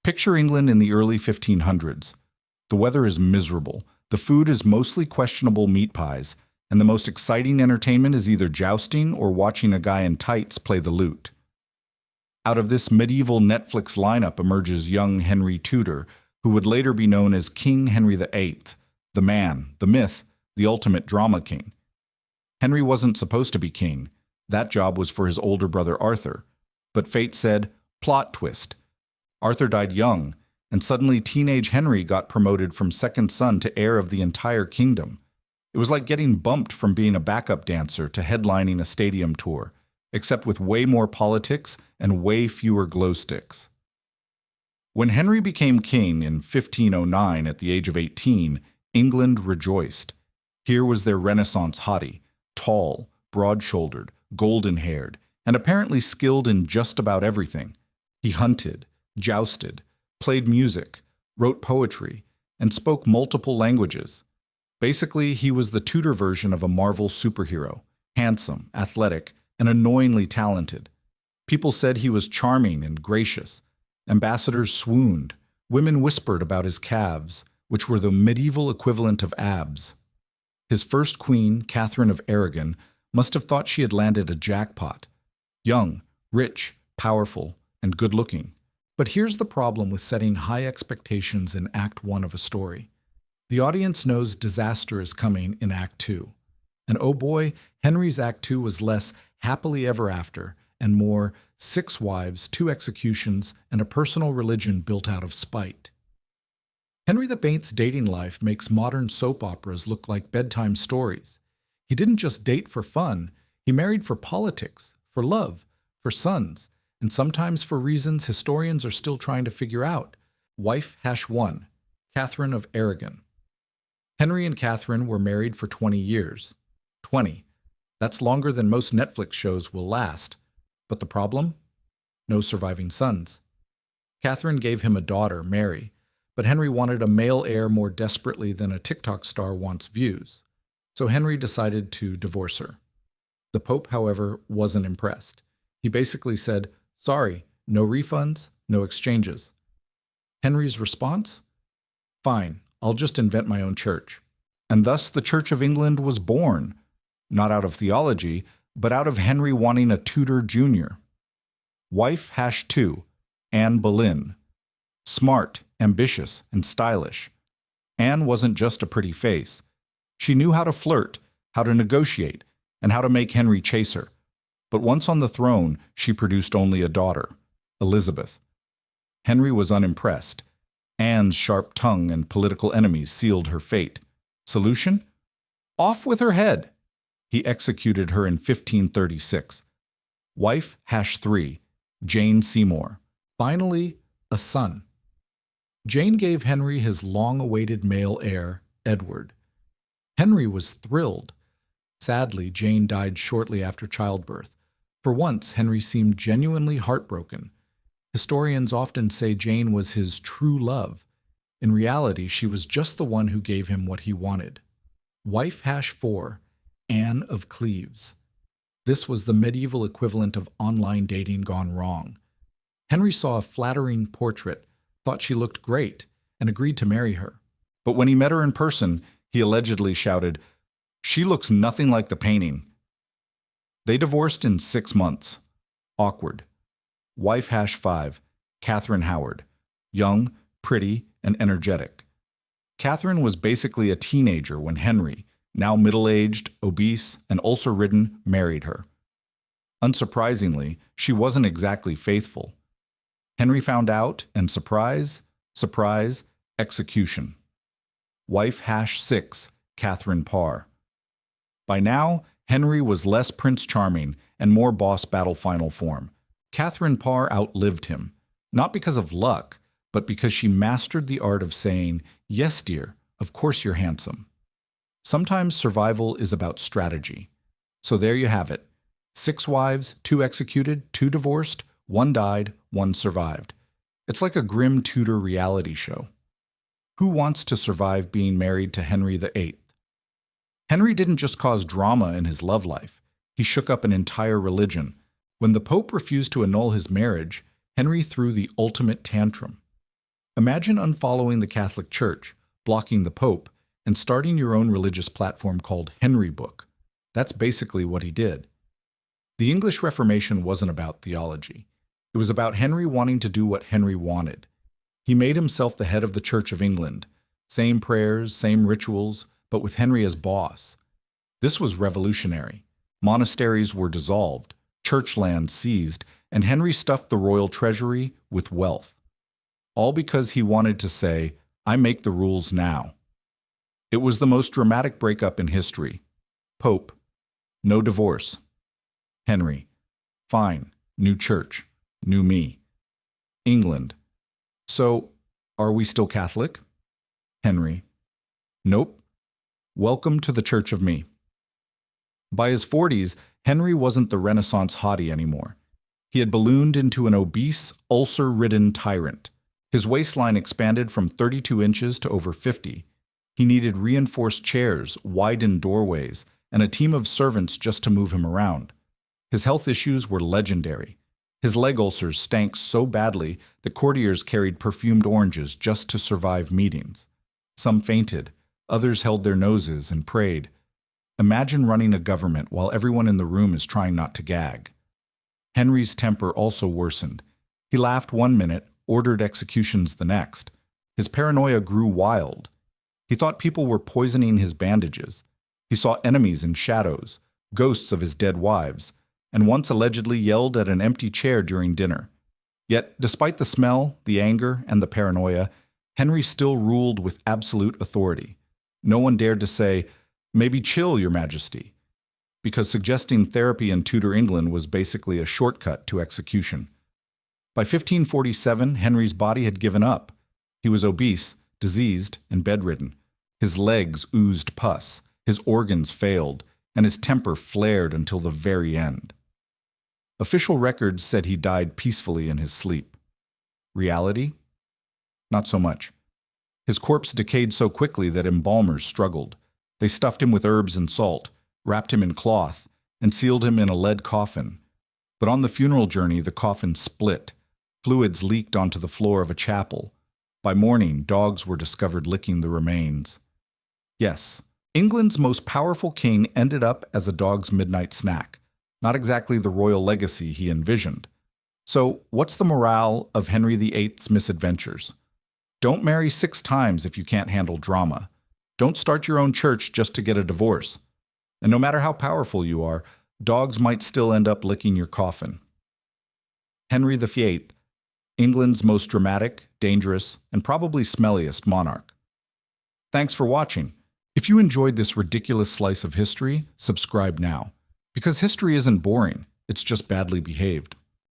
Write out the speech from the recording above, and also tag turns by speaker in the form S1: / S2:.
S1: Picture England in the early 1500s. The weather is miserable, the food is mostly questionable meat pies, and the most exciting entertainment is either jousting or watching a guy in tights play the lute. Out of this medieval Netflix lineup emerges young Henry Tudor, who would later be known as King Henry VIII, the man, the myth, the ultimate drama king. Henry wasn't supposed to be king. That job was for his older brother Arthur. But fate said, plot twist. Arthur died young, and suddenly teenage Henry got promoted from second son to heir of the entire kingdom. It was like getting bumped from being a backup dancer to headlining a stadium tour, except with way more politics and way fewer glow sticks. When Henry became king in 1509 at the age of 18, England rejoiced. Here was their Renaissance hottie, tall, broad-shouldered, golden-haired, and apparently skilled in just about everything. He hunted, jousted, played music, wrote poetry, and spoke multiple languages. Basically, he was the Tudor version of a Marvel superhero, handsome, athletic, and annoyingly talented. People said he was charming and gracious. Ambassadors swooned. Women whispered about his calves, which were the medieval equivalent of abs. His first queen, Catherine of Aragon, must have thought she had landed a jackpot. Young, rich, powerful, and good-looking. But here's the problem with setting high expectations in Act 1 of a story. The audience knows disaster is coming in Act 2. And oh boy, Henry's Act 2 was less happily ever after and more 6 wives, 2 executions, and a personal religion built out of spite. Henry VIII's dating life makes modern soap operas look like bedtime stories. He didn't just date for fun, he married for politics, for love, for sons, and sometimes for reasons historians are still trying to figure out. Wife #1, Catherine of Aragon. Henry and Catherine were married for 20 years. 20. That's longer than most Netflix shows will last. But the problem? No surviving sons. Catherine gave him a daughter, Mary, but Henry wanted a male heir more desperately than a TikTok star wants views. So Henry decided to divorce her. The Pope, however, wasn't impressed. He basically said, sorry, no refunds, no exchanges. Henry's response? Fine, I'll just invent my own church. And thus the Church of England was born, not out of theology, but out of Henry wanting a Tudor Jr. Wife #2, Anne Boleyn. Smart, ambitious, and stylish. Anne wasn't just a pretty face. She knew how to flirt, how to negotiate, and how to make Henry chase her. But once on the throne, she produced only a daughter, Elizabeth. Henry was unimpressed. Anne's sharp tongue and political enemies sealed her fate. Solution? Off with her head! He executed her in 1536. Wife #3, Jane Seymour. Finally, a son. Jane gave Henry his long-awaited male heir, Edward. Henry was thrilled. Sadly, Jane died shortly after childbirth. For once, Henry seemed genuinely heartbroken. Historians often say Jane was his true love. In reality, she was just the one who gave him what he wanted. Wife #4, Anne of Cleves. This was the medieval equivalent of online dating gone wrong. Henry saw a flattering portrait, thought she looked great, and agreed to marry her. But when he met her in person, he allegedly shouted, "She looks nothing like the painting." They divorced in 6 months. Awkward. Wife #5, Catherine Howard. Young, pretty, and energetic. Catherine was basically a teenager when Henry, now middle-aged, obese, and ulcer-ridden, married her. Unsurprisingly, she wasn't exactly faithful. Henry found out, and surprise, surprise, execution. Wife #6, Catherine Parr. By now, Henry was less Prince Charming and more boss battle final form. Catherine Parr outlived him, not because of luck, but because she mastered the art of saying, "Yes, dear, of course you're handsome." Sometimes survival is about strategy. So there you have it. 6 wives, 2 executed, 2 divorced, 1 died, 1 survived. It's like a grim Tudor reality show. Who wants to survive being married to Henry VIII? Henry didn't just cause drama in his love life. He shook up an entire religion. When the Pope refused to annul his marriage, Henry threw the ultimate tantrum. Imagine unfollowing the Catholic Church, blocking the Pope, and starting your own religious platform called Henry Book. That's basically what he did. The English Reformation wasn't about theology. It was about Henry wanting to do what Henry wanted. He made himself the head of the Church of England. Same prayers, same rituals, but with Henry as boss. This was revolutionary. Monasteries were dissolved, church land seized, and Henry stuffed the royal treasury with wealth. All because he wanted to say, "I make the rules now." It was the most dramatic breakup in history. Pope, no divorce. Henry, fine, new church, new me. England, so are we still Catholic? Henry, nope. Welcome to the Church of Me. By his 40s, Henry wasn't the Renaissance hottie anymore. He had ballooned into an obese, ulcer-ridden tyrant. His waistline expanded from 32 inches to over 50. He needed reinforced chairs, widened doorways, and a team of servants just to move him around. His health issues were legendary. His leg ulcers stank so badly that courtiers carried perfumed oranges just to survive meetings. Some fainted, others held their noses and prayed. Imagine running a government while everyone in the room is trying not to gag. Henry's temper also worsened. He laughed one minute, ordered executions the next. His paranoia grew wild. He thought people were poisoning his bandages. He saw enemies in shadows, ghosts of his dead wives, and once allegedly yelled at an empty chair during dinner. Yet, despite the smell, the anger, and the paranoia, Henry still ruled with absolute authority. No one dared to say, "Maybe chill, Your Majesty," because suggesting therapy in Tudor England was basically a shortcut to execution. By 1547, Henry's body had given up. He was obese, diseased, and bedridden. His legs oozed pus, his organs failed, and his temper flared until the very end. Official records said he died peacefully in his sleep. Reality? Not so much. His corpse decayed so quickly that embalmers struggled. They stuffed him with herbs and salt, wrapped him in cloth, and sealed him in a lead coffin. But on the funeral journey, the coffin split. Fluids leaked onto the floor of a chapel. By morning, dogs were discovered licking the remains. Yes, England's most powerful king ended up as a dog's midnight snack, not exactly the royal legacy he envisioned. So, what's the morale of Henry VIII's misadventures? Don't marry 6 times if you can't handle drama. Don't start your own church just to get a divorce. And no matter how powerful you are, dogs might still end up licking your coffin. Henry VIII, England's most dramatic, dangerous, and probably smelliest monarch. Thanks for watching. If you enjoyed this ridiculous slice of history, subscribe now. Because history isn't boring, it's just badly behaved.